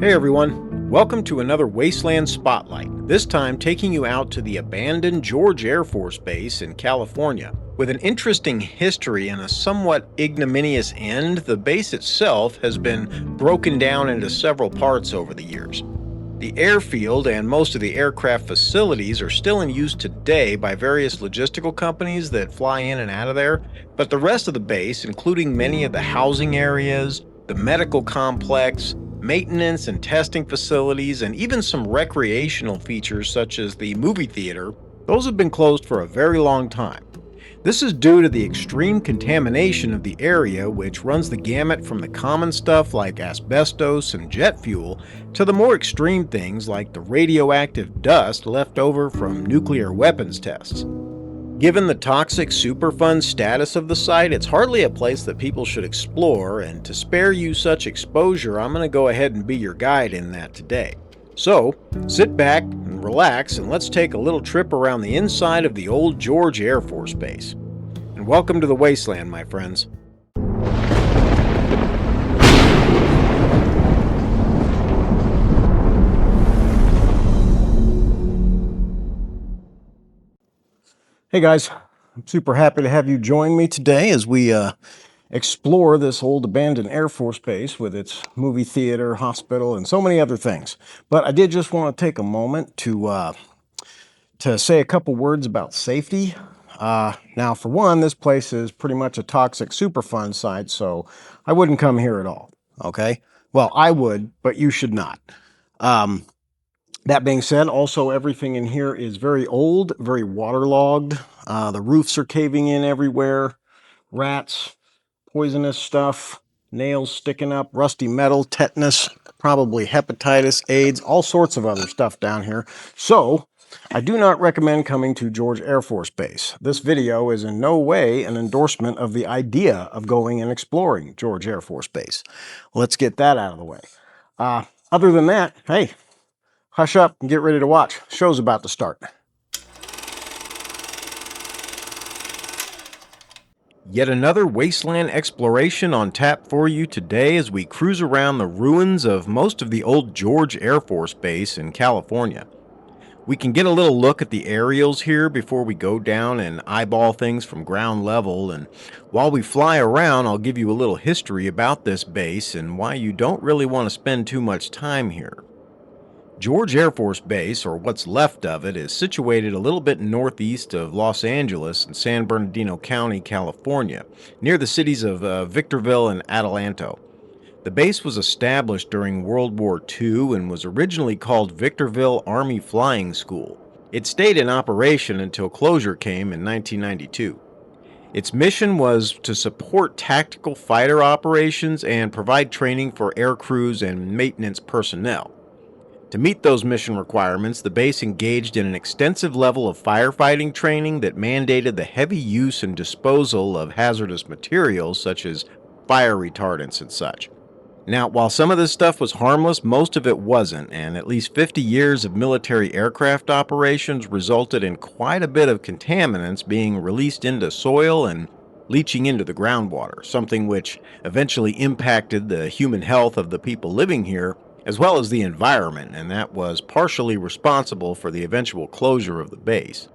Hey everyone, welcome to another Wasteland Spotlight, this time taking you out to the abandoned George Air Force Base in California. With an interesting history and a somewhat ignominious end, the base itself has been broken down into several parts over the years. The airfield and most of the aircraft facilities are still in use today by various logistical companies that fly in and out of there, but the rest of the base, including many of the housing areas, the medical complex, maintenance and testing facilities, and even some recreational features such as the movie theater, those have been closed for a very long time. This is due to the extreme contamination of the area, which runs the gamut from the common stuff like asbestos and jet fuel to the more extreme things like the radioactive dust left over from nuclear weapons tests. Given the toxic Superfund status of the site, it's hardly a place that people should explore, and to spare you such exposure, I'm going to go ahead and be your guide in that today. So, sit back and relax, and let's take a little trip around the inside of the old George Air Force Base. And welcome to the Wasteland, my friends. Hey guys, I'm super happy to have you join me today as we explore this old abandoned Air Force Base with its movie theater, hospital, and so many other things. But I did just want to take a moment to say a couple words about safety. Now, for one, this place is pretty much a toxic Superfund site, so I wouldn't come here at all, okay? Well, I would, but you should not. That being said, also everything in here is very old, very waterlogged. The roofs are caving in everywhere. Rats, poisonous stuff, nails sticking up, rusty metal, tetanus, probably hepatitis, AIDS, all sorts of other stuff down here. So, I do not recommend coming to George Air Force Base. This video is in no way an endorsement of the idea of going and exploring George Air Force Base. Let's get that out of the way. Other than that, hey, hush up and get ready to watch. Show's about to start. Yet another Wasteland exploration on tap for you today as we cruise around the ruins of most of the old George Air Force Base in California. We can get a little look at the aerials here before we go down and eyeball things from ground level, and while we fly around, I'll give you a little history about this base and why you don't really want to spend too much time here. George Air Force Base, or what's left of it, is situated a little bit northeast of Los Angeles in San Bernardino County, California, near the cities of Victorville and Adelanto. The base was established during World War II and was originally called Victorville Army Flying School. It stayed in operation until closure came in 1992. Its mission was to support tactical fighter operations and provide training for air crews and maintenance personnel. To meet those mission requirements, the base engaged in an extensive level of firefighting training that mandated the heavy use and disposal of hazardous materials such as fire retardants and such. Now, while some of this stuff was harmless, most of it wasn't, and at least 50 years of military aircraft operations resulted in quite a bit of contaminants being released into soil and leaching into the groundwater, something which eventually impacted the human health of the people living here, as well as the environment, and that was partially responsible for the eventual closure of the base.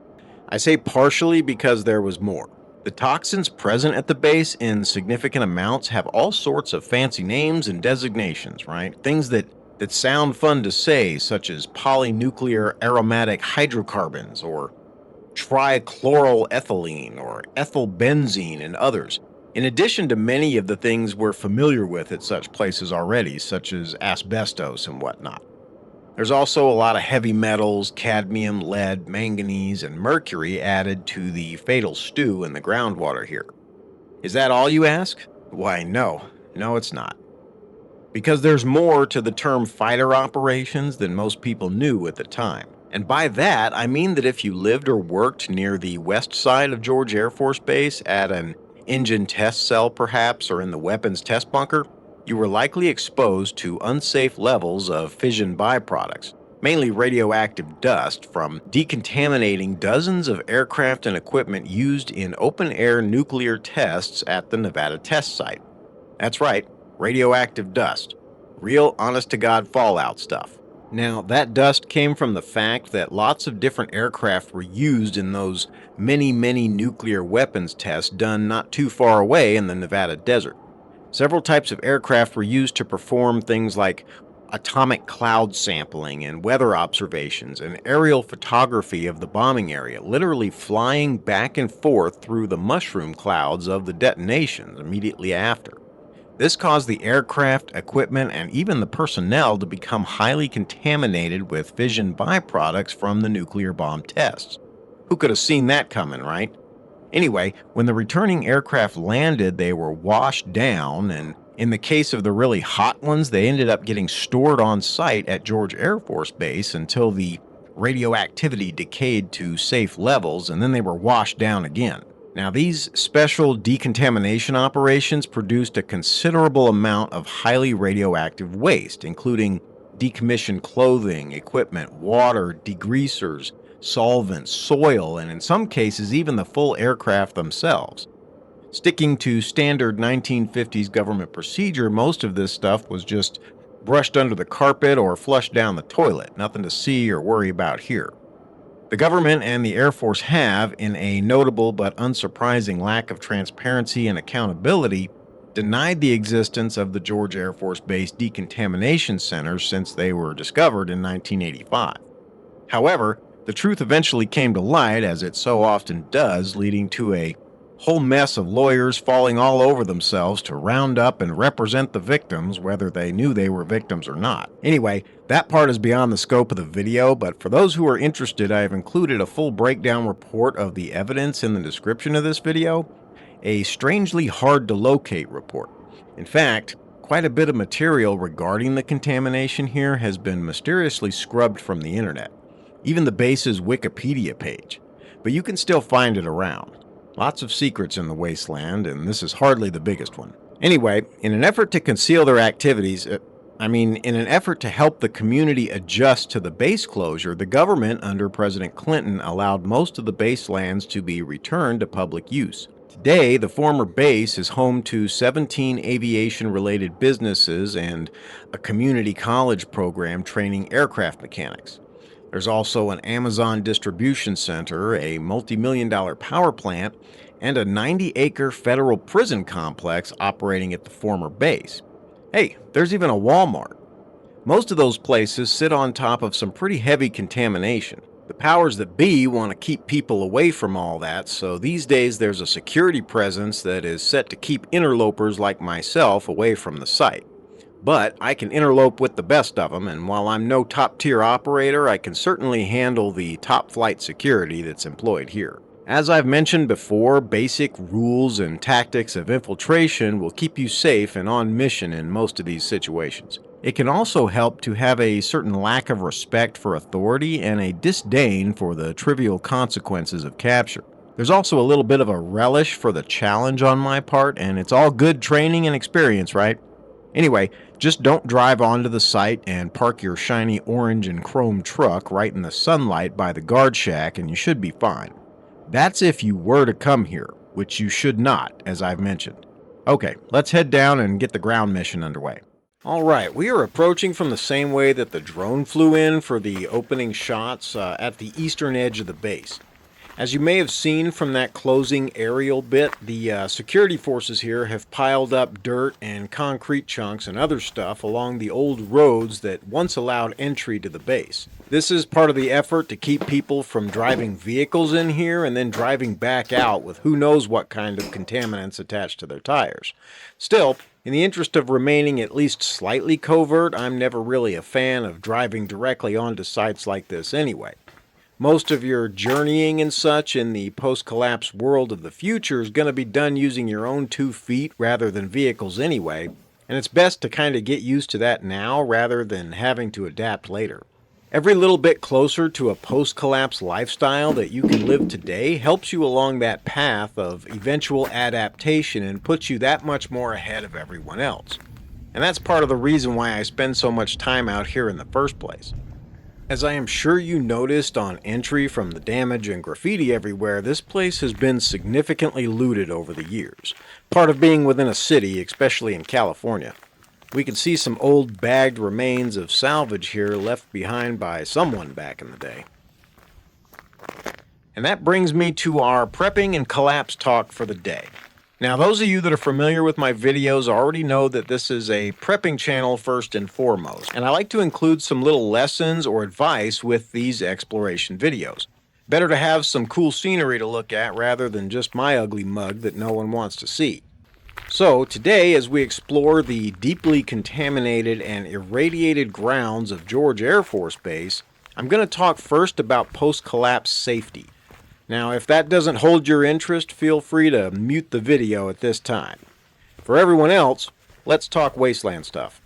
I say partially because there was more. The toxins present at the base in significant amounts have all sorts of fancy names and designations, right? Things that sound fun to say, such as polynuclear aromatic hydrocarbons, or trichloroethylene, or ethylbenzene, and others. In addition to many of the things we're familiar with at such places already, such as asbestos and whatnot. There's also a lot of heavy metals, cadmium, lead, manganese, and mercury added to the fatal stew in the groundwater here. Is that all, you ask? Why, no, it's not. Because there's more to the term fighter operations than most people knew at the time. And by that, I mean that if you lived or worked near the west side of George Air Force Base at an engine test cell perhaps, or in the weapons test bunker, you were likely exposed to unsafe levels of fission byproducts, mainly radioactive dust from decontaminating dozens of aircraft and equipment used in open-air nuclear tests at the Nevada test site. That's right, radioactive dust. Real honest-to-God fallout stuff. Now, that dust came from the fact that lots of different aircraft were used in those many nuclear weapons tests done not too far away in the Nevada desert. Several types of aircraft were used to perform things like atomic cloud sampling and weather observations and aerial photography of the bombing area, literally flying back and forth through the mushroom clouds of the detonations immediately after. This caused the aircraft, equipment, and even the personnel to become highly contaminated with fission byproducts from the nuclear bomb tests. Who could have seen that coming, right? Anyway, when the returning aircraft landed, they were washed down, and in the case of the really hot ones, they ended up getting stored on site at George Air Force Base until the radioactivity decayed to safe levels, and then they were washed down again. Now, these special decontamination operations produced a considerable amount of highly radioactive waste, including decommissioned clothing, equipment, water, degreasers, solvents, soil, and in some cases even the full aircraft themselves. Sticking to standard 1950s government procedure, most of this stuff was just brushed under the carpet or flushed down the toilet. Nothing to see or worry about here. The government and the Air Force have, in a notable but unsurprising lack of transparency and accountability, denied the existence of the George Air Force Base decontamination centers since they were discovered in 1985. However, the truth eventually came to light, as it so often does, leading to a whole mess of lawyers falling all over themselves to round up and represent the victims, whether they knew they were victims or not. Anyway, that part is beyond the scope of the video, but for those who are interested, I have included a full breakdown report of the evidence in the description of this video, a strangely hard to locate report. In fact, quite a bit of material regarding the contamination here has been mysteriously scrubbed from the internet, even the base's Wikipedia page, but you can still find it around. Lots of secrets in the Wasteland, and this is hardly the biggest one. Anyway, in an effort to conceal their activities, in an effort to help the community adjust to the base closure, the government under President Clinton allowed most of the base lands to be returned to public use. Today, the former base is home to 17 aviation-related businesses and a community college program training aircraft mechanics. There's also an Amazon distribution center, a multi-million-dollar power plant, and a 90-acre federal prison complex operating at the former base. Hey, there's even a Walmart. Most of those places sit on top of some pretty heavy contamination. The powers that be want to keep people away from all that, so these days there's a security presence that is set to keep interlopers like myself away from the site. But I can interlope with the best of them, and while I'm no top-tier operator, I can certainly handle the top-flight security that's employed here. As I've mentioned before, basic rules and tactics of infiltration will keep you safe and on mission in most of these situations. It can also help to have a certain lack of respect for authority and a disdain for the trivial consequences of capture. There's also a little bit of a relish for the challenge on my part, and it's all good training and experience, right? Anyway, just don't drive onto the site and park your shiny orange and chrome truck right in the sunlight by the guard shack and you should be fine. That's if you were to come here, which you should not, as I've mentioned. Okay, let's head down and get the ground mission underway. Alright, we are approaching from the same way that the drone flew in for the opening shots at the eastern edge of the base. As you may have seen from that closing aerial bit, the security forces here have piled up dirt and concrete chunks and other stuff along the old roads that once allowed entry to the base. This is part of the effort to keep people from driving vehicles in here and then driving back out with who knows what kind of contaminants attached to their tires. Still, in the interest of remaining at least slightly covert, I'm never really a fan of driving directly onto sites like this anyway. Most of your journeying and such in the post-collapse world of the future is going to be done using your own 2 feet rather than vehicles anyway, and it's best to kind of get used to that now rather than having to adapt later. Every little bit closer to a post-collapse lifestyle that you can live today helps you along that path of eventual adaptation and puts you that much more ahead of everyone else. And that's part of the reason why I spend so much time out here in the first place. As I am sure you noticed on entry from the damage and graffiti everywhere, this place has been significantly looted over the years. Part of being within a city, especially in California. We can see some old bagged remains of salvage here left behind by someone back in the day. And that brings me to our prepping and collapse talk for the day. Now, those of you that are familiar with my videos already know that this is a prepping channel first and foremost, and I like to include some little lessons or advice with these exploration videos. Better to have some cool scenery to look at rather than just my ugly mug that no one wants to see. So today, as we explore the deeply contaminated and irradiated grounds of George Air Force Base, I'm going to talk first about post-collapse safety. Now, if that doesn't hold your interest, feel free to mute the video at this time. For everyone else, let's talk Wasteland stuff.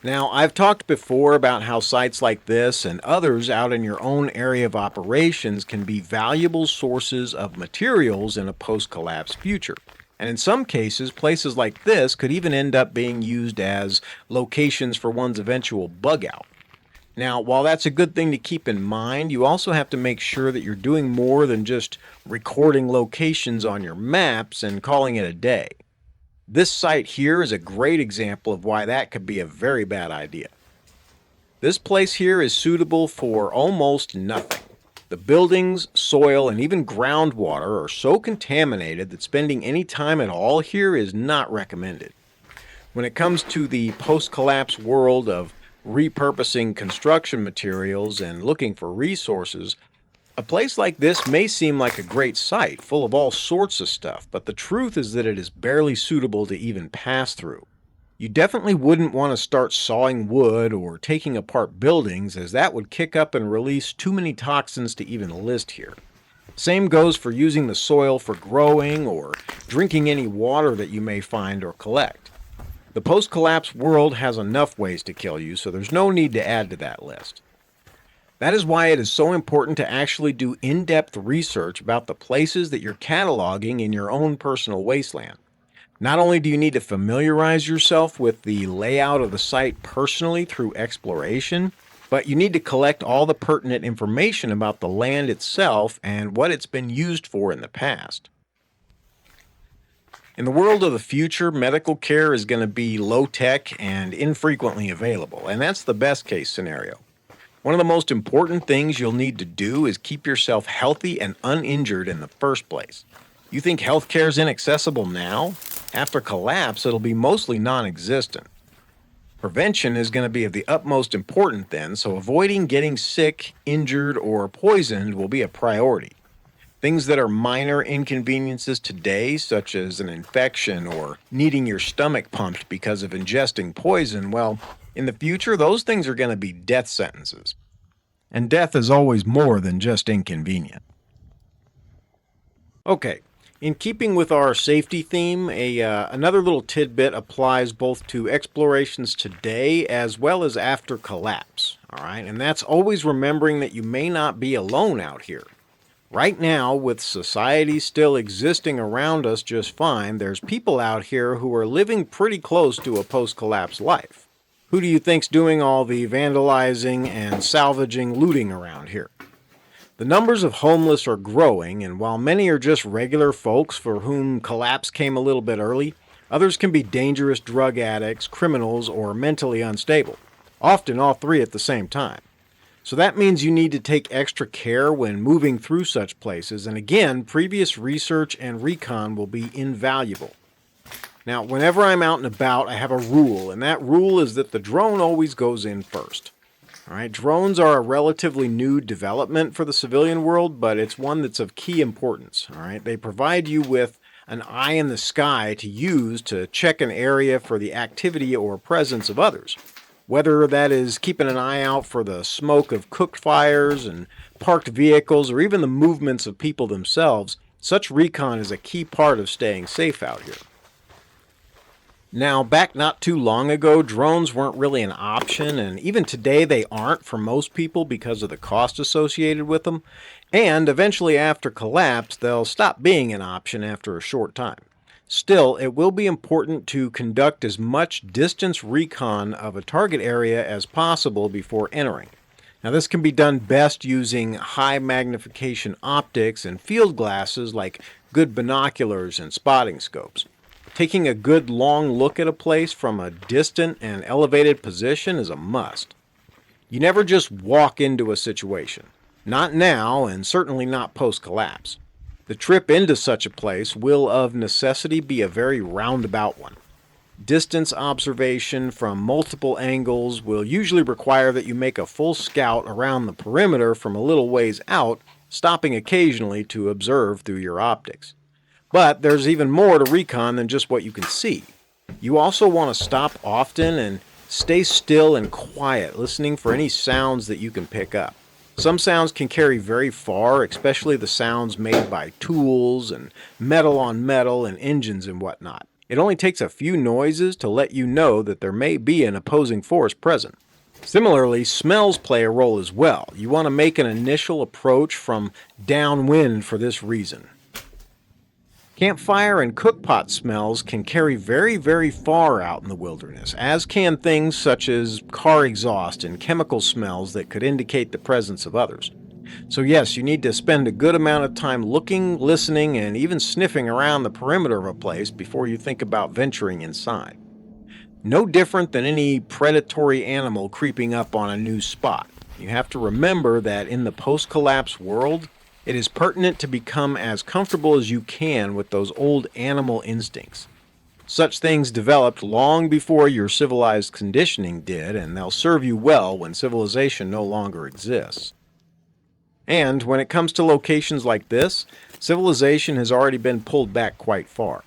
Now, I've talked before about how sites like this and others out in your own area of operations can be valuable sources of materials in a post-collapse future. And in some cases, places like this could even end up being used as locations for one's eventual bug out. Now, while that's a good thing to keep in mind, you also have to make sure that you're doing more than just recording locations on your maps and calling it a day. This site here is a great example of why that could be a very bad idea. This place here is suitable for almost nothing. The buildings, soil, and even groundwater are so contaminated that spending any time at all here is not recommended. When it comes to the post-collapse world of repurposing construction materials and looking for resources, a place like this may seem like a great site full of all sorts of stuff, but the truth is that it is barely suitable to even pass through. You definitely wouldn't want to start sawing wood or taking apart buildings, as that would kick up and release too many toxins to even list here. Same goes for using the soil for growing or drinking any water that you may find or collect. The post-collapse world has enough ways to kill you, so there's no need to add to that list. That is why it is so important to actually do in-depth research about the places that you're cataloging in your own personal wasteland. Not only do you need to familiarize yourself with the layout of the site personally through exploration, but you need to collect all the pertinent information about the land itself and what it's been used for in the past. In the world of the future, medical care is going to be low-tech and infrequently available, and that's the best-case scenario. One of the most important things you'll need to do is keep yourself healthy and uninjured in the first place. You think healthcare is inaccessible now? After collapse, it'll be mostly non-existent. Prevention is going to be of the utmost importance then, so avoiding getting sick, injured, or poisoned will be a priority. Things that are minor inconveniences today, such as an infection or needing your stomach pumped because of ingesting poison, well, in the future, those things are going to be death sentences. And death is always more than just inconvenient. Okay, in keeping with our safety theme, another little tidbit applies both to explorations today as well as after collapse. All right, and that's always remembering that you may not be alone out here. Right now, with society still existing around us just fine, there's people out here who are living pretty close to a post-collapse life. Who do you think's doing all the vandalizing and salvaging looting around here? The numbers of homeless are growing, and while many are just regular folks for whom collapse came a little bit early, others can be dangerous drug addicts, criminals, or mentally unstable. Often all three at the same time. So that means you need to take extra care when moving through such places, and again, previous research and recon will be invaluable. Now, whenever I'm out and about, I have a rule, and that rule is that the drone always goes in first. All right, drones are a relatively new development for the civilian world, but it's one that's of key importance. All right, they provide you with an eye in the sky to use to check an area for the activity or presence of others. Whether that is keeping an eye out for the smoke of cooked fires and parked vehicles or even the movements of people themselves, such recon is a key part of staying safe out here. Now, back not too long ago, drones weren't really an option, and even today they aren't for most people because of the cost associated with them, and eventually after collapse, they'll stop being an option after a short time. Still, it will be important to conduct as much distance recon of a target area as possible before entering. Now, this can be done best using high magnification optics and field glasses like good binoculars and spotting scopes. Taking a good long look at a place from a distant and elevated position is a must. You never just walk into a situation. Not now, and certainly not post-collapse. The trip into such a place will of necessity be a very roundabout one. Distance observation from multiple angles will usually require that you make a full scout around the perimeter from a little ways out, stopping occasionally to observe through your optics. But there's even more to recon than just what you can see. You also want to stop often and stay still and quiet, listening for any sounds that you can pick up. Some sounds can carry very far, especially the sounds made by tools and metal on metal and engines and whatnot. It only takes a few noises to let you know that there may be an opposing force present. Similarly, smells play a role as well. You want to make an initial approach from downwind for this reason. Campfire and cookpot smells can carry very, very far out in the wilderness, as can things such as car exhaust and chemical smells that could indicate the presence of others. So yes, you need to spend a good amount of time looking, listening, and even sniffing around the perimeter of a place before you think about venturing inside. No different than any predatory animal creeping up on a new spot. You have to remember that in the post-collapse world, it is pertinent to become as comfortable as you can with those old animal instincts. Such things developed long before your civilized conditioning did, and they'll serve you well when civilization no longer exists. And when it comes to locations like this, civilization has already been pulled back quite far.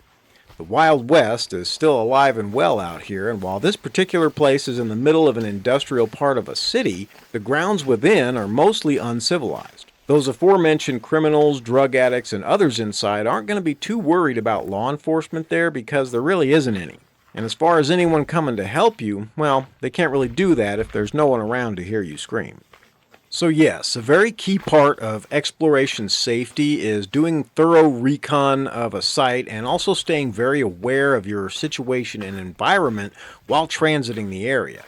The Wild West is still alive and well out here, and while this particular place is in the middle of an industrial part of a city, the grounds within are mostly uncivilized. Those aforementioned criminals, drug addicts, and others inside aren't going to be too worried about law enforcement there because there really isn't any. And as far as anyone coming to help you, well, they can't really do that if there's no one around to hear you scream. So yes, a very key part of exploration safety is doing thorough recon of a site and also staying very aware of your situation and environment while transiting the area.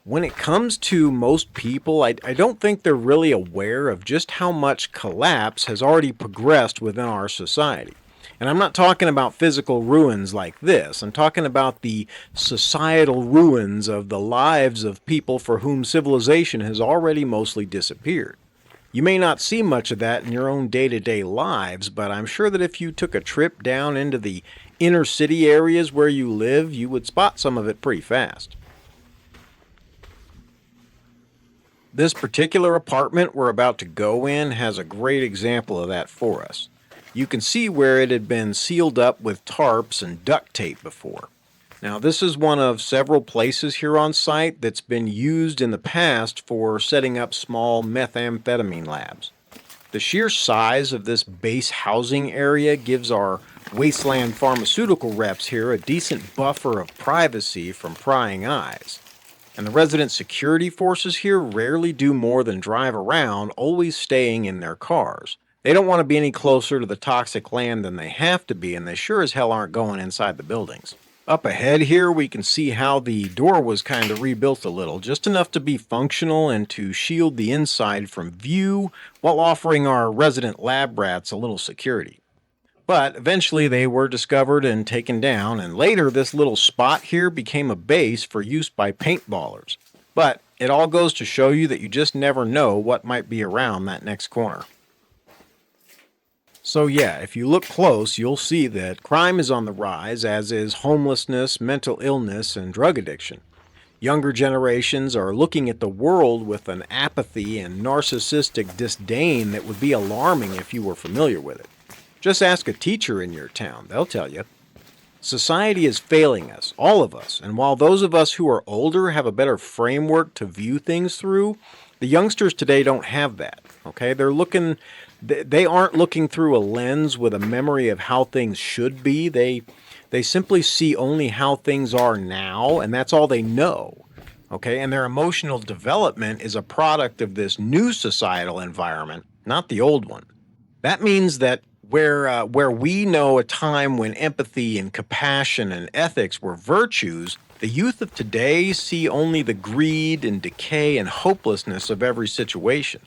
When it comes to most people, I don't think they're really aware of just how much collapse has already progressed within our society. And I'm not talking about physical ruins like this. I'm talking about the societal ruins of the lives of people for whom civilization has already mostly disappeared. You may not see much of that in your own day-to-day lives, but I'm sure that if you took a trip down into the inner city areas where you live, you would spot some of it pretty fast. This particular apartment we're about to go in has a great example of that for us. You can see where it had been sealed up with tarps and duct tape before. Now, this is one of several places here on site that's been used in the past for setting up small methamphetamine labs. The sheer size of this base housing area gives our Wasteland pharmaceutical reps here a decent buffer of privacy from prying eyes. And the resident security forces here rarely do more than drive around, always staying in their cars. They don't want to be any closer to the toxic land than they have to be, and they sure as hell aren't going inside the buildings. Up ahead here, we can see how the door was kind of rebuilt a little, just enough to be functional and to shield the inside from view while offering our resident lab rats a little security. But eventually they were discovered and taken down, and later this little spot here became a base for use by paintballers. But it all goes to show you that you just never know what might be around that next corner. So yeah, if you look close, you'll see that crime is on the rise, as is homelessness, mental illness, and drug addiction. Younger generations are looking at the world with an apathy and narcissistic disdain that would be alarming if you were familiar with it. Just ask a teacher in your town, they'll tell you. Society is failing us, all of us, and while those of us who are older have a better framework to view things through, the youngsters today don't have that, okay? They aren't looking through a lens with a memory of how things should be. They simply see only how things are now, and that's all they know, okay? And their emotional development is a product of this new societal environment, not the old one. That means that where we know a time when empathy and compassion and ethics were virtues, the youth of today see only the greed and decay and hopelessness of every situation.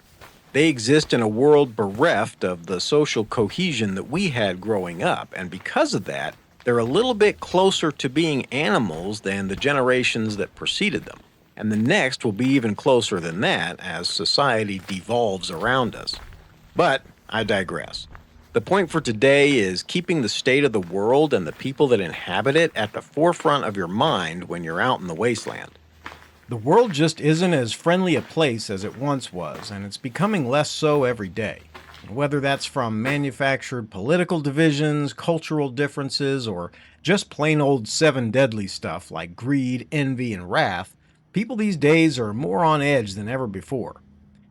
They exist in a world bereft of the social cohesion that we had growing up, and because of that, They're a little bit closer to being animals than the generations that preceded them. And the next will be even closer than that as society devolves around us. But I digress. The point for today is keeping the state of the world and the people that inhabit it at the forefront of your mind when you're out in the wasteland. The world just isn't as friendly a place as it once was, and it's becoming less so every day. Whether that's from manufactured political divisions, cultural differences, or just plain old seven deadly stuff like greed, envy, and wrath, people these days are more on edge than ever before.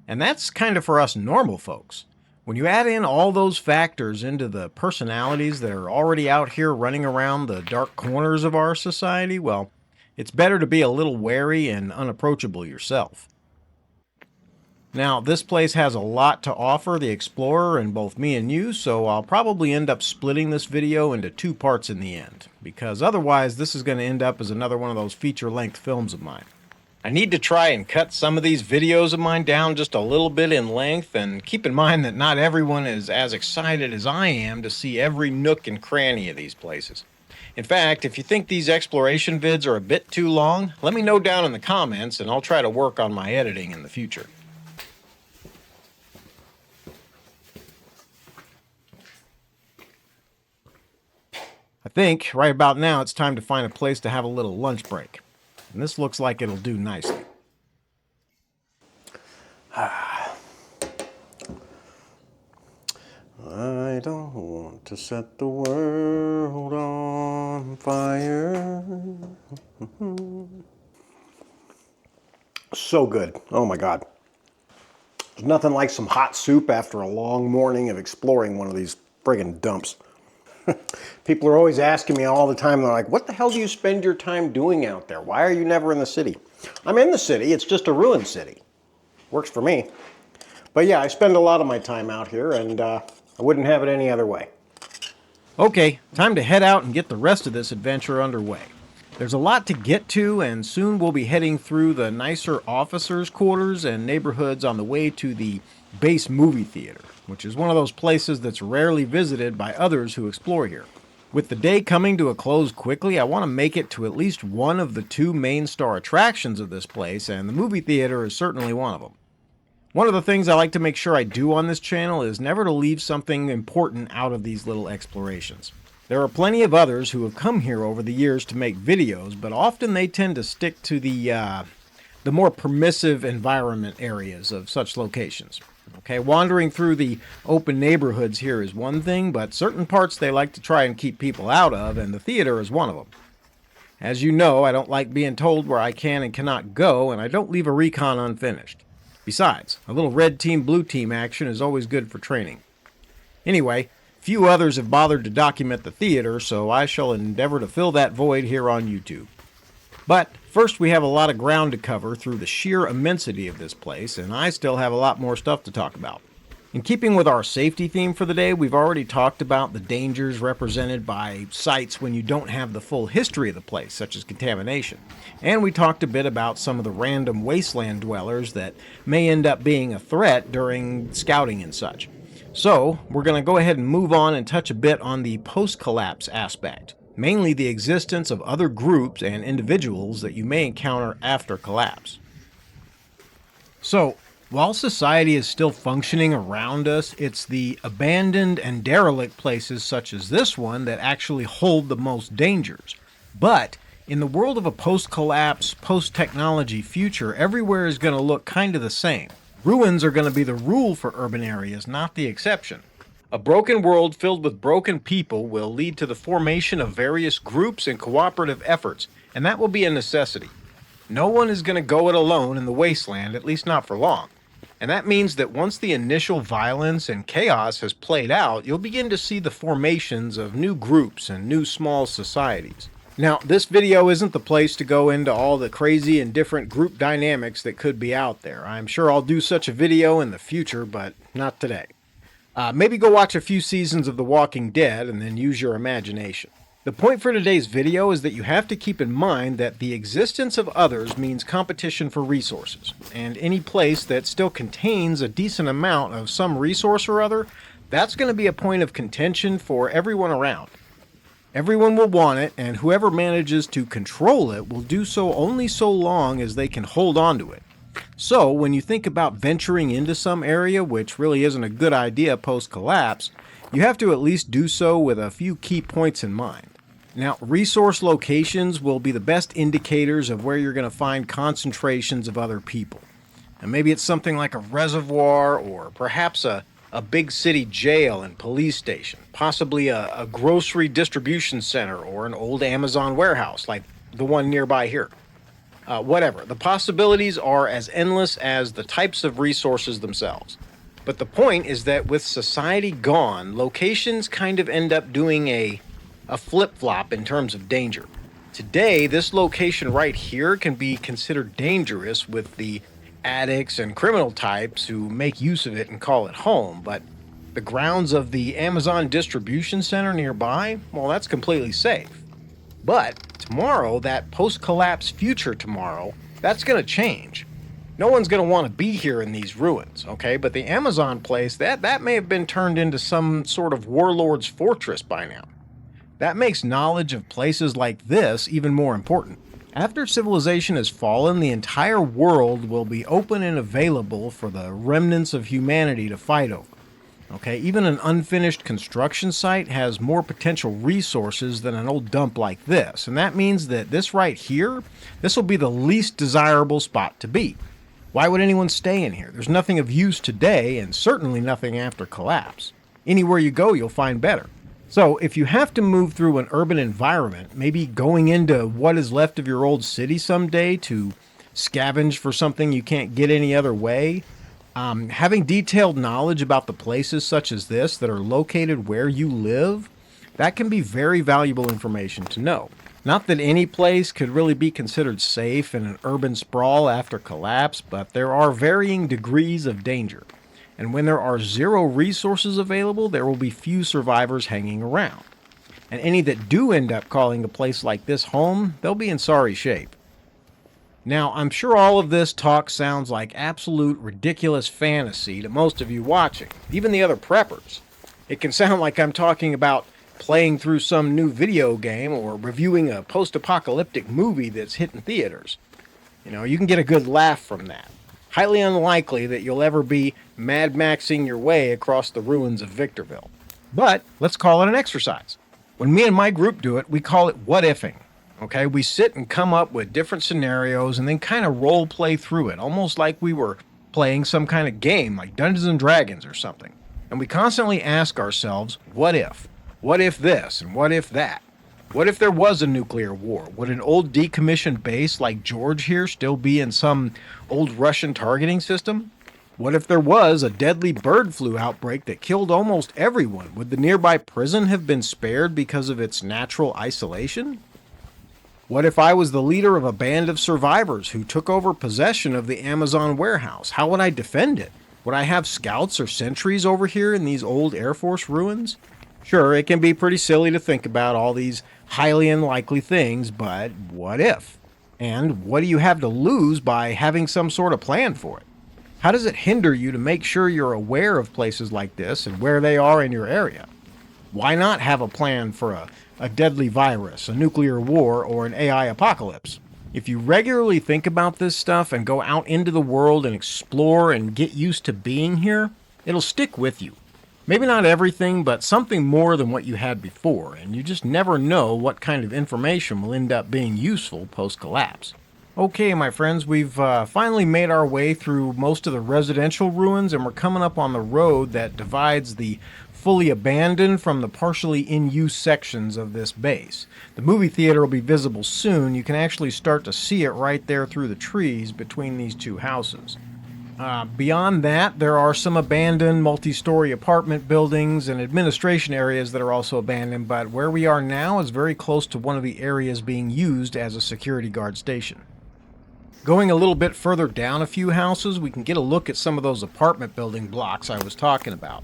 And that's kind of for us normal folks. When you add in all those factors into the personalities that are already out here running around the dark corners of our society, well, it's better to be a little wary and unapproachable yourself. Now, this place has a lot to offer the explorer and both me and you, so I'll probably end up splitting this video into two parts in the end, because otherwise this is going to end up as another one of those feature-length films of mine. I need to try and cut some of these videos of mine down just a little bit in length, and keep in mind that not everyone is as excited as I am to see every nook and cranny of these places. In fact, if you think these exploration vids are a bit too long, let me know down in the comments and I'll try to work on my editing in the future. I think right about now it's time to find a place to have a little lunch break. And this looks like it'll do nicely. I don't want to set the world on fire. So good. Oh my God. There's nothing like some hot soup after a long morning of exploring one of these friggin' dumps. People are always asking me all the time, they're like, what the hell do you spend your time doing out there? Why are you never in the city? I'm in the city, it's just a ruined city. Works for me. But yeah, I spend a lot of my time out here, and I wouldn't have it any other way. Okay, time to head out and get the rest of this adventure underway. There's a lot to get to, and soon we'll be heading through the nicer officers' quarters and neighborhoods on the way to the base movie theater, which is one of those places that's rarely visited by others who explore here. With the day coming to a close quickly, I want to make it to at least one of the two main star attractions of this place, and the movie theater is certainly one of them. One of the things I like to make sure I do on this channel is never to leave something important out of these little explorations. There are plenty of others who have come here over the years to make videos, but often they tend to stick to the more permissive environment areas of such locations. Okay, wandering through the open neighborhoods here is one thing, but certain parts they like to try and keep people out of, and the theater is one of them. As you know, I don't like being told where I can and cannot go, and I don't leave a recon unfinished. Besides, a little red team, blue team action is always good for training. Anyway, few others have bothered to document the theater, so I shall endeavor to fill that void here on YouTube. But first we have a lot of ground to cover through the sheer immensity of this place, and I still have a lot more stuff to talk about. In keeping with our safety theme for the day, we've already talked about the dangers represented by sites when you don't have the full history of the place, such as contamination. And we talked a bit about some of the random wasteland dwellers that may end up being a threat during scouting and such. So, we're going to go ahead and move on and touch a bit on the post-collapse aspect. Mainly the existence of other groups and individuals that you may encounter after collapse. So, while society is still functioning around us, it's the abandoned and derelict places such as this one that actually hold the most dangers. But in the world of a post-collapse, post-technology future, everywhere is going to look kind of the same. Ruins are going to be the rule for urban areas, not the exception. A broken world filled with broken people will lead to the formation of various groups and cooperative efforts, and that will be a necessity. No one is going to go it alone in the wasteland, at least not for long. And that means that once the initial violence and chaos has played out, you'll begin to see the formations of new groups and new small societies. Now, this video isn't the place to go into all the crazy and different group dynamics that could be out there. I'm sure I'll do such a video in the future, but not today. Maybe go watch a few seasons of The Walking Dead and then use your imagination. The point for today's video is that you have to keep in mind that the existence of others means competition for resources, and any place that still contains a decent amount of some resource or other, that's going to be a point of contention for everyone around. Everyone will want it, and whoever manages to control it will do so only so long as they can hold on to it. So, when you think about venturing into some area, which really isn't a good idea post-collapse, you have to at least do so with a few key points in mind. Now, resource locations will be the best indicators of where you're going to find concentrations of other people. And maybe it's something like a reservoir or perhaps a big city jail and police station, possibly a grocery distribution center or an old Amazon warehouse like the one nearby here. Whatever. The possibilities are as endless as the types of resources themselves. But the point is that with society gone, locations kind of end up doing a flip-flop in terms of danger. Today, this location right here can be considered dangerous with the addicts and criminal types who make use of it and call it home, but the grounds of the Amazon distribution center nearby, well, that's completely safe. But tomorrow, that post-collapse future tomorrow, that's going to change. No one's going to want to be here in these ruins, okay? But the Amazon place, that may have been turned into some sort of warlord's fortress by now. That makes knowledge of places like this even more important. After civilization has fallen, the entire world will be open and available for the remnants of humanity to fight over. Okay, even an unfinished construction site has more potential resources than an old dump like this, and that means that this right here, this will be the least desirable spot to be. Why would anyone stay in here? There's nothing of use today, and certainly nothing after collapse. Anywhere you go, you'll find better. So, if you have to move through an urban environment, maybe going into what is left of your old city someday to scavenge for something you can't get any other way, having detailed knowledge about the places such as this that are located where you live, that can be very valuable information to know. Not that any place could really be considered safe in an urban sprawl after collapse, but there are varying degrees of danger. And when there are zero resources available, there will be few survivors hanging around. And any that do end up calling a place like this home, they'll be in sorry shape. Now, I'm sure all of this talk sounds like absolute ridiculous fantasy to most of you watching, even the other preppers. It can sound like I'm talking about playing through some new video game or reviewing a post-apocalyptic movie that's hitting theaters. You can get a good laugh from that. Highly unlikely that you'll ever be Mad Maxing your way across the ruins of Victorville. But let's call it an exercise. When me and my group do it, we call it what-ifing. Okay, we sit and come up with different scenarios and then kind of role play through it, almost like we were playing some kind of game like Dungeons and Dragons or something. And we constantly ask ourselves, what if? What if this and what if that? What if there was a nuclear war? Would an old decommissioned base like George here still be in some old Russian targeting system? What if there was a deadly bird flu outbreak that killed almost everyone? Would the nearby prison have been spared because of its natural isolation? What if I was the leader of a band of survivors who took over possession of the Amazon warehouse? How would I defend it? Would I have scouts or sentries over here in these old Air Force ruins? Sure, it can be pretty silly to think about all these highly unlikely things, but what if? And what do you have to lose by having some sort of plan for it? How does it hinder you to make sure you're aware of places like this and where they are in your area? Why not have a plan for a deadly virus, a nuclear war, or an AI apocalypse? If you regularly think about this stuff and go out into the world and explore and get used to being here, it'll stick with you. Maybe not everything, but something more than what you had before, and you just never know what kind of information will end up being useful post-collapse. Okay, my friends, we've finally made our way through most of the residential ruins, and we're coming up on the road that divides the fully abandoned from the partially in use sections of this base. The movie theater will be visible soon. You can actually start to see it right there through the trees between these two houses. Beyond that, there are some abandoned multi-story apartment buildings and administration areas that are also abandoned, but where we are now is very close to one of the areas being used as a security guard station. Going a little bit further down a few houses, we can get a look at some of those apartment building blocks I was talking about.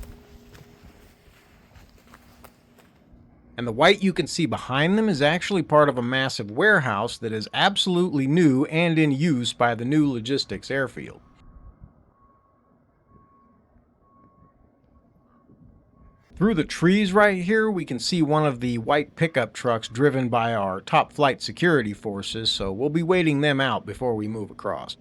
And the white you can see behind them is actually part of a massive warehouse that is absolutely new and in use by the new logistics airfield. Through the trees right here, we can see one of the white pickup trucks driven by our top flight security forces, so we'll be waiting them out before we move across.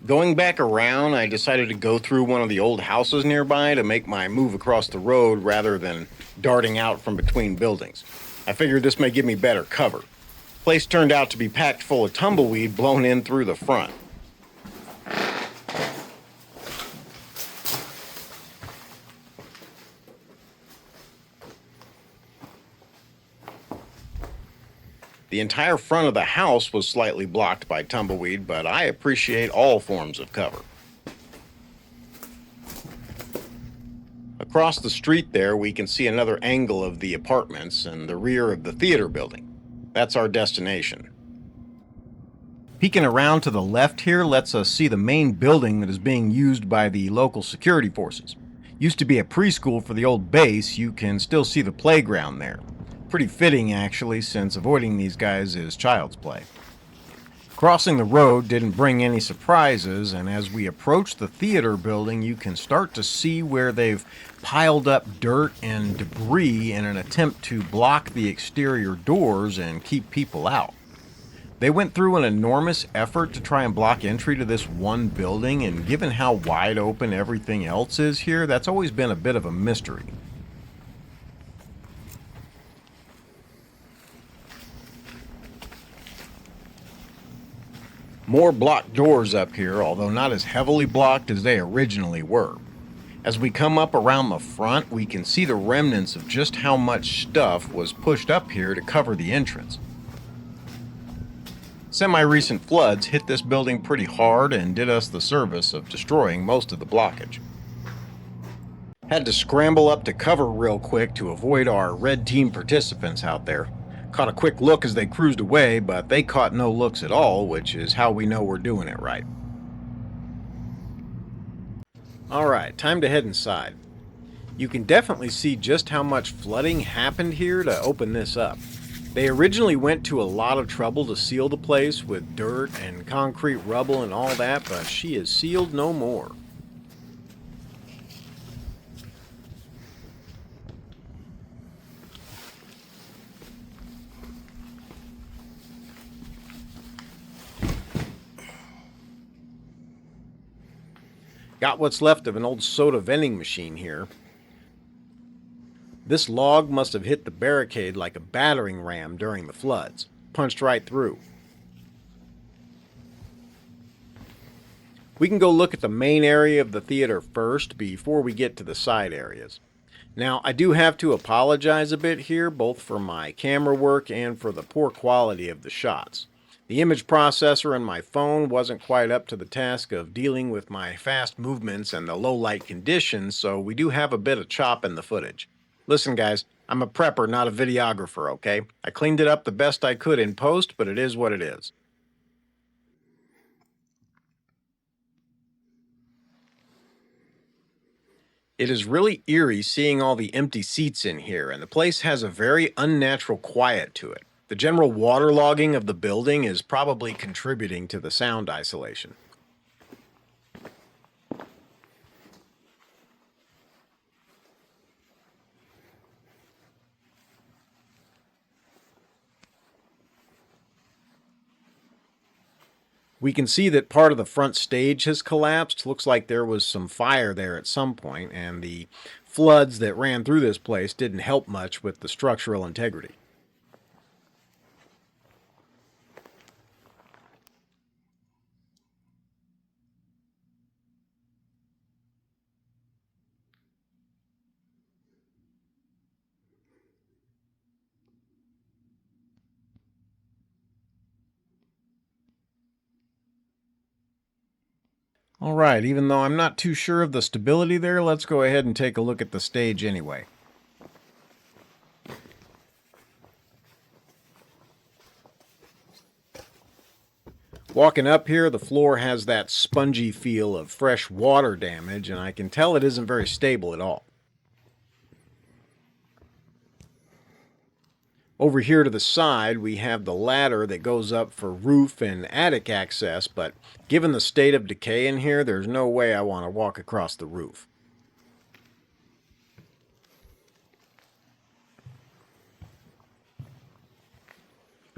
Going back around, I decided to go through one of the old houses nearby to make my move across the road rather than darting out from between buildings. I figured this may give me better cover. The place turned out to be packed full of tumbleweed blown in through the front. The entire front of the house was slightly blocked by tumbleweed, but I appreciate all forms of cover. Across the street there, we can see another angle of the apartments and the rear of the theater building. That's our destination. Peeking around to the left here lets us see the main building that is being used by the local security forces. Used to be a preschool for the old base. You can still see the playground there. Pretty fitting, actually, since avoiding these guys is child's play. Crossing the road didn't bring any surprises, and as we approach the theater building, you can start to see where they've piled up dirt and debris in an attempt to block the exterior doors and keep people out. They went through an enormous effort to try and block entry to this one building, and given how wide open everything else is here, that's always been a bit of a mystery. More blocked doors up here, although not as heavily blocked as they originally were. As we come up around the front, we can see the remnants of just how much stuff was pushed up here to cover the entrance. Semi-recent floods hit this building pretty hard and did us the service of destroying most of the blockage. Had to scramble up to cover real quick to avoid our red team participants out there. Caught a quick look as they cruised away, but they caught no looks at all, which is how we know we're doing it right. Alright, time to head inside. You can definitely see just how much flooding happened here to open this up. They originally went to a lot of trouble to seal the place with dirt and concrete rubble and all that, but she is sealed no more. Got what's left of an old soda vending machine here. This log must have hit the barricade like a battering ram during the floods. Punched right through. We can go look at the main area of the theater first before we get to the side areas. Now, I do have to apologize a bit here, both for my camera work and for the poor quality of the shots. The image processor in my phone wasn't quite up to the task of dealing with my fast movements and the low light conditions, so we do have a bit of chop in the footage. Listen guys, I'm a prepper, not a videographer, okay? I cleaned it up the best I could in post, but it is what it is. It is really eerie seeing all the empty seats in here, and the place has a very unnatural quiet to it. The general waterlogging of the building is probably contributing to the sound isolation. We can see that part of the front stage has collapsed. Looks like there was some fire there at some point, and the floods that ran through this place didn't help much with the structural integrity. Alright, even though I'm not too sure of the stability there, let's go ahead and take a look at the stage anyway. Walking up here, the floor has that spongy feel of fresh water damage, and I can tell it isn't very stable at all. Over here to the side, we have the ladder that goes up for roof and attic access, but given the state of decay in here, there's no way I want to walk across the roof.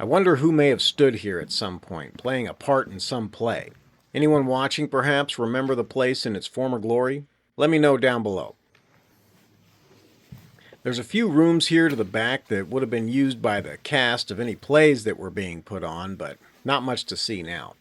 I wonder who may have stood here at some point, playing a part in some play. Anyone watching perhaps remember the place in its former glory? Let me know down below. There's a few rooms here to the back that would have been used by the cast of any plays that were being put on, but not much to see now.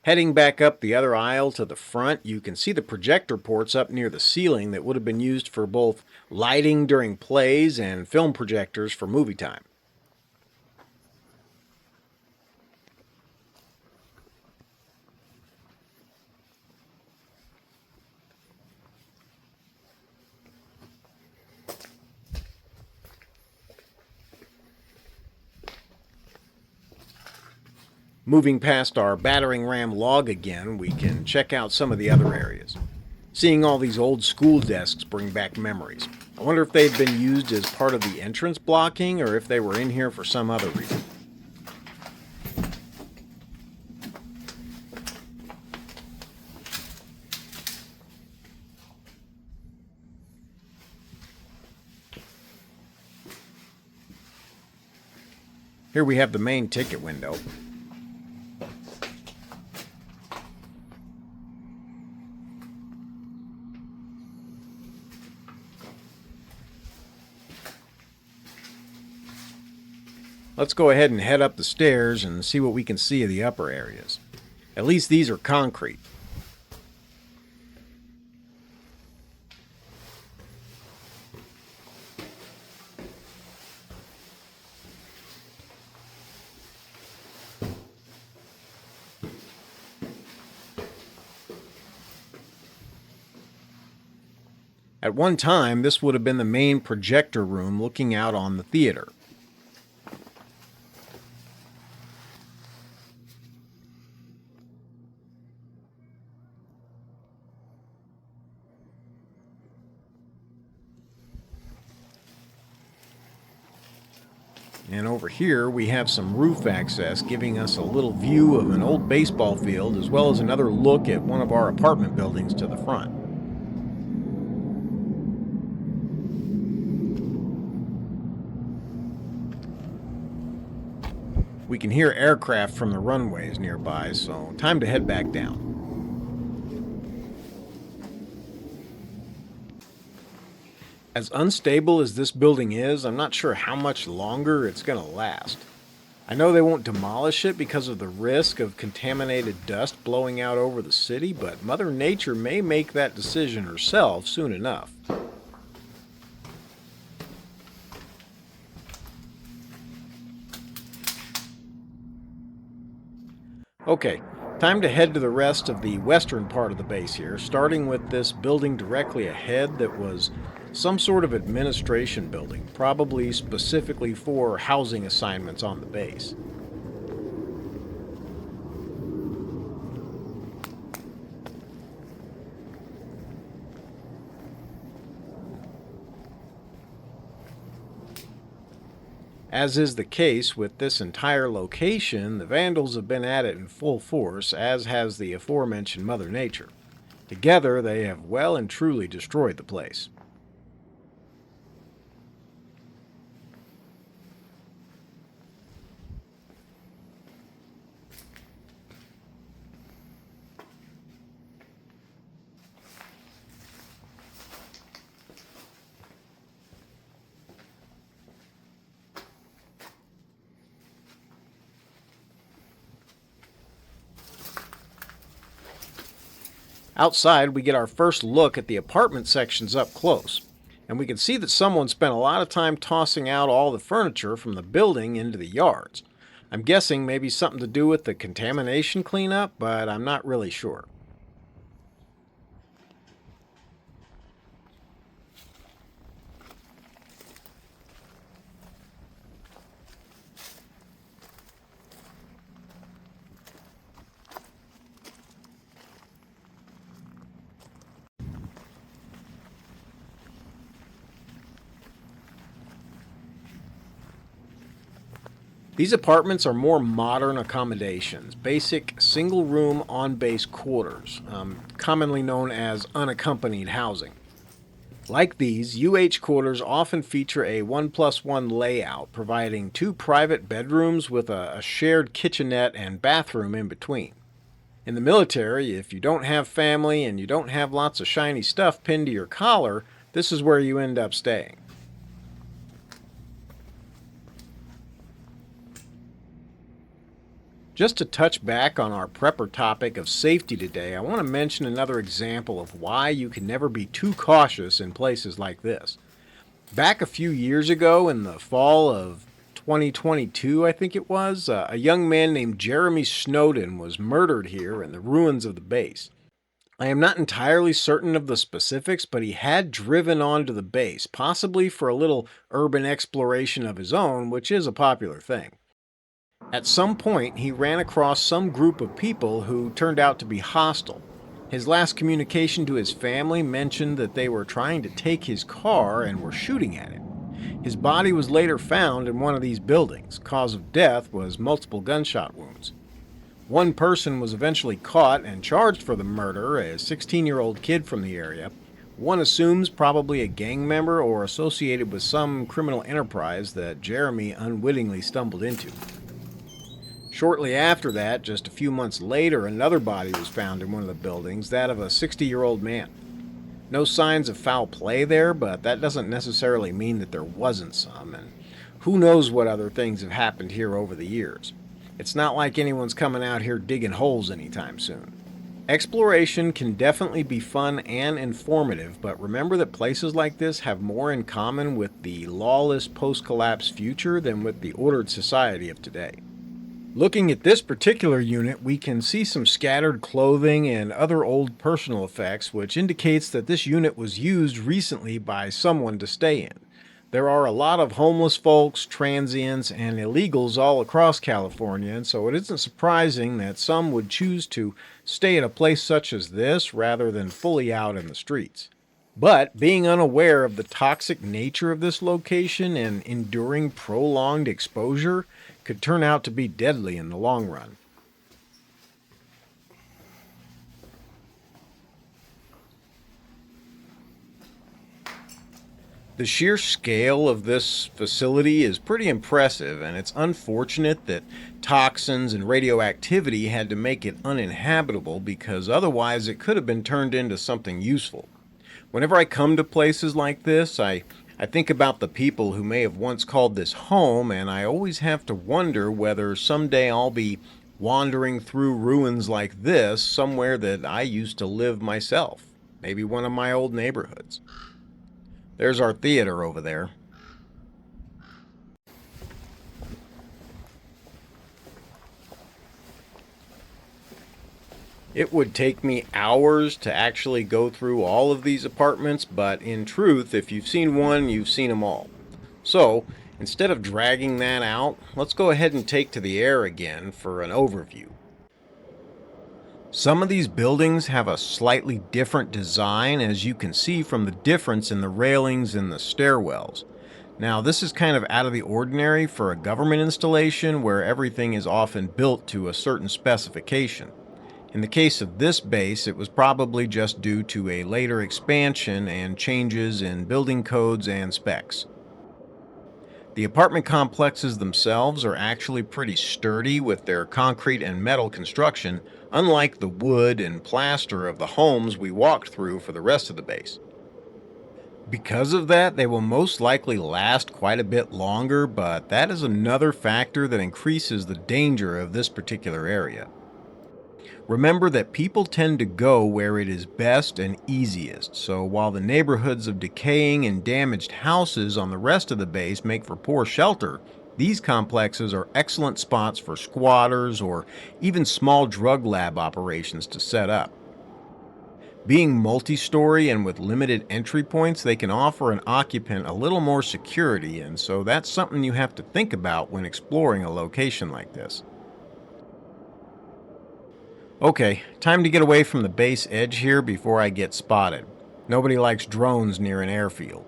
Heading back up the other aisle to the front, you can see the projector ports up near the ceiling that would have been used for both lighting during plays and film projectors for movie time. Moving past our battering ram log again, we can check out some of the other areas. Seeing all these old school desks bring back memories. I wonder if they'd been used as part of the entrance blocking or if they were in here for some other reason. Here we have the main ticket window. Let's go ahead and head up the stairs and see what we can see of the upper areas. At least these are concrete. At one time, this would have been the main projector room looking out on the theater. And over here we have some roof access giving us a little view of an old baseball field as well as another look at one of our apartment buildings to the front. We can hear aircraft from the runways nearby, so time to head back down. As unstable as this building is, I'm not sure how much longer it's going to last. I know they won't demolish it because of the risk of contaminated dust blowing out over the city, but Mother Nature may make that decision herself soon enough. Okay, time to head to the rest of the western part of the base here, starting with this building directly ahead that was some sort of administration building, probably specifically for housing assignments on the base. As is the case with this entire location, the Vandals have been at it in full force, as has the aforementioned Mother Nature. Together, they have well and truly destroyed the place. Outside, we get our first look at the apartment sections up close, and we can see that someone spent a lot of time tossing out all the furniture from the building into the yards. I'm guessing maybe something to do with the contamination cleanup, but I'm not really sure. These apartments are more modern accommodations, basic single room on base quarters, commonly known as unaccompanied housing. Like these, UH quarters often feature a 1+1 layout, providing two private bedrooms with a shared kitchenette and bathroom in between. In the military, if you don't have family and you don't have lots of shiny stuff pinned to your collar, this is where you end up staying. Just to touch back on our prepper topic of safety today, I want to mention another example of why you can never be too cautious in places like this. Back a few years ago, in the fall of 2022, I think it was, a young man named Jeremy Snowden was murdered here in the ruins of the base. I am not entirely certain of the specifics, but he had driven onto the base, possibly for a little urban exploration of his own, which is a popular thing. At some point, he ran across some group of people who turned out to be hostile. His last communication to his family mentioned that they were trying to take his car and were shooting at it. His body was later found in one of these buildings. Cause of death was multiple gunshot wounds. One person was eventually caught and charged for the murder, a 16-year-old kid from the area. One assumes probably a gang member or associated with some criminal enterprise that Jeremy unwittingly stumbled into. Shortly after that, just a few months later, another body was found in one of the buildings, that of a 60-year-old man. No signs of foul play there, but that doesn't necessarily mean that there wasn't some, and who knows what other things have happened here over the years. It's not like anyone's coming out here digging holes anytime soon. Exploration can definitely be fun and informative, but remember that places like this have more in common with the lawless post-collapse future than with the ordered society of today. Looking at this particular unit, we can see some scattered clothing and other old personal effects, which indicates that this unit was used recently by someone to stay in. There are a lot of homeless folks, transients, and illegals all across California, and so it isn't surprising that some would choose to stay at a place such as this rather than fully out in the streets. But being unaware of the toxic nature of this location and enduring prolonged exposure could turn out to be deadly in the long run. The sheer scale of this facility is pretty impressive, and it's unfortunate that toxins and radioactivity had to make it uninhabitable because otherwise it could have been turned into something useful. Whenever I come to places like this, I think about the people who may have once called this home, and I always have to wonder whether someday I'll be wandering through ruins like this somewhere that I used to live myself, maybe one of my old neighborhoods. There's our theater over there. It would take me hours to actually go through all of these apartments, but in truth, if you've seen one, you've seen them all. So, instead of dragging that out, let's go ahead and take to the air again for an overview. Some of these buildings have a slightly different design, as you can see from the difference in the railings and the stairwells. Now, this is kind of out of the ordinary for a government installation where everything is often built to a certain specification. In the case of this base, it was probably just due to a later expansion and changes in building codes and specs. The apartment complexes themselves are actually pretty sturdy with their concrete and metal construction, unlike the wood and plaster of the homes we walked through for the rest of the base. Because of that, they will most likely last quite a bit longer, but that is another factor that increases the danger of this particular area. Remember that people tend to go where it is best and easiest, so while the neighborhoods of decaying and damaged houses on the rest of the base make for poor shelter, These complexes are excellent spots for squatters or even small drug lab operations to set up. Being multi-story and with limited entry points, they can offer an occupant a little more security, and so that's something you have to think about when exploring a location like this. Okay, time to get away from the base edge here before I get spotted. Nobody likes drones near an airfield.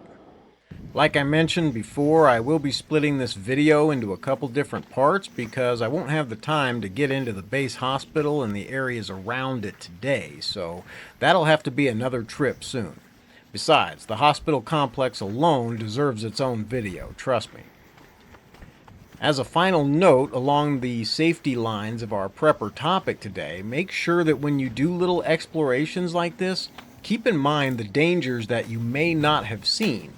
Like I mentioned before, I will be splitting this video into a couple different parts because I won't have the time to get into the base hospital and the areas around it today, so that'll have to be another trip soon. Besides, the hospital complex alone deserves its own video, trust me. As a final note along the safety lines of our prepper topic today, make sure that when you do little explorations like this, keep in mind the dangers that you may not have seen.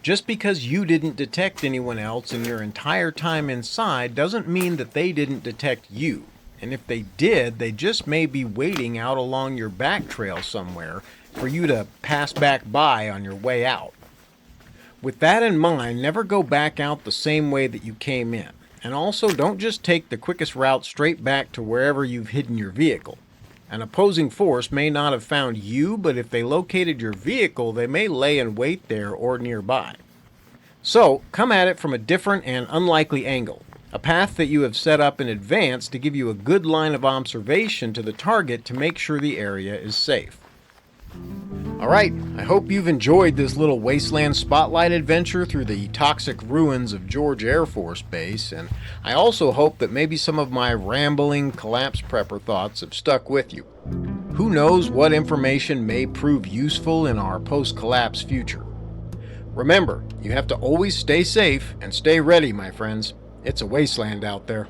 Just because you didn't detect anyone else in your entire time inside doesn't mean that they didn't detect you. And if they did, they just may be waiting out along your back trail somewhere for you to pass back by on your way out. With that in mind, never go back out the same way that you came in. And also, don't just take the quickest route straight back to wherever you've hidden your vehicle. An opposing force may not have found you, but if they located your vehicle, they may lay in wait there or nearby. So, come at it from a different and unlikely angle, a path that you have set up in advance to give you a good line of observation to the target to make sure the area is safe. Alright, I hope you've enjoyed this little Wasteland spotlight adventure through the toxic ruins of George Air Force Base, and I also hope that maybe some of my rambling collapse prepper thoughts have stuck with you. Who knows what information may prove useful in our post-collapse future. Remember, you have to always stay safe and stay ready, my friends. It's a wasteland out there.